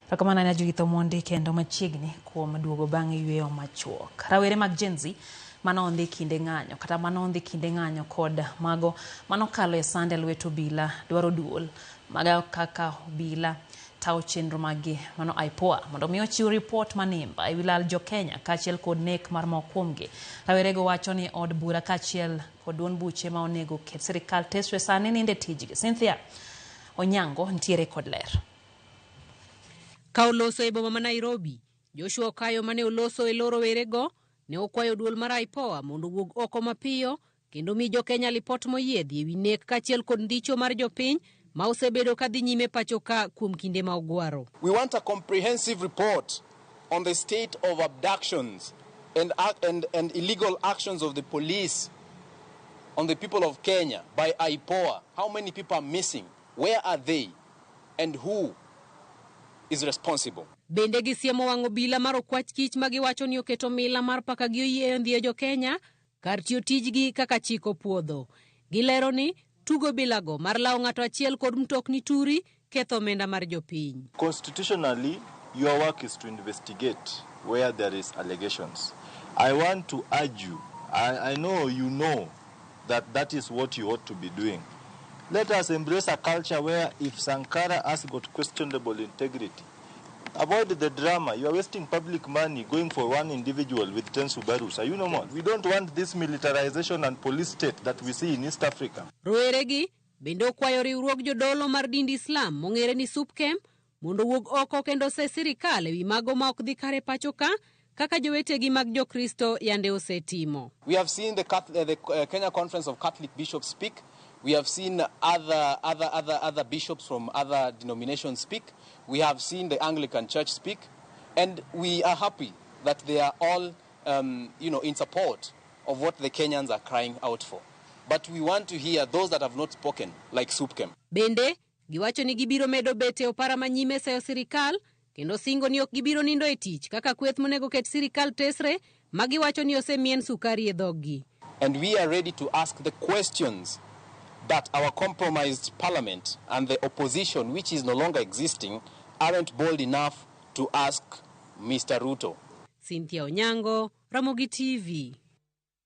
Rakamana na juhito mondi kendo machiegni kuom duogo bang' yweyo machuok. Rawere mag Gen Z manondi kinde ng'anyo kata manondi kinde ng'anyo kod mago manokalo e sande lwet obila dwaro duol maga kaka obila tao chenro magi mano IPOA mondo mi ochiw report manimba e wilal jo Kenya kachiel kod nek mar mokwomgi. Rawerego wacho ni od bura kachiel kod duond buche ma onego ket sirikal tesre sani ninde tijgi. Cynthia Onyango ntiere kod ler. Ka oloso e boma ma Nairobi, Joshua Kayo mane oloso e loro werego ne okwayo duol mar IPOA mondo wuog oko mapiyo kendo mi jo Kenya lipot moyiedhi ewi nek kachiel kod ndicho mar jopiny ma osebedo kadhi nyime pacho ka kuom kinde ma ogwaro. We want a comprehensive report on the state of abductions and illegal actions of the police on the people of Kenya by IPOA. How many people are missing? Where are they? And who is responsible? Bende gisiemo wang'o bila mar okwach kich magiwacho ni oketo mila mar paka gi oyie ndhiyo jo Kenya kar tiyo tijgi kaka chiko puodho. Gilero ni tugo bilago mar lao ng'ato achiel kod mtokni turi ketho omenda mar jopiny. Constitutionally, your work is to investigate where there is allegations. I want to urge you, I know you know that is what you ought to be doing. Let us embrace a culture where if Sankara has got questionable integrity, avoid the drama. You are wasting public money going for one individual with 10 Subarus. Are you no more? We don't want this militarization and police state that we see in East Africa. Rowere gi bende okwayo riwruog jodolo mar dind Islam mong'ere ni SUPKEM mondo wuog oko kendo se sirikal ewi mago ma ok dhi kare pacho ka kaka jowetegi mag jokristo yande osetimo. We have seen the Kenya Conference of Catholic Bishops speak. We have seen other bishops from other denominations speak. We have seen the Anglican Church speak. And we are happy that they are all, in support of what the Kenyans are crying out for. But we want to hear those that have not spoken, like SUPKEM. Bende, giwacho ni gibiro medo bete opara manyime sayo sirikal, kendo singo ni ok gibiro nindo e tich, kaka kweth monego ket sirikal tesre, magiwacho ni osemien sukari e dhoggi. And we are ready to ask the questions that our compromised parliament and the opposition, which is no longer existing, aren't bold enough to ask Mr. Ruto. Cynthia Onyango, Ramogi TV.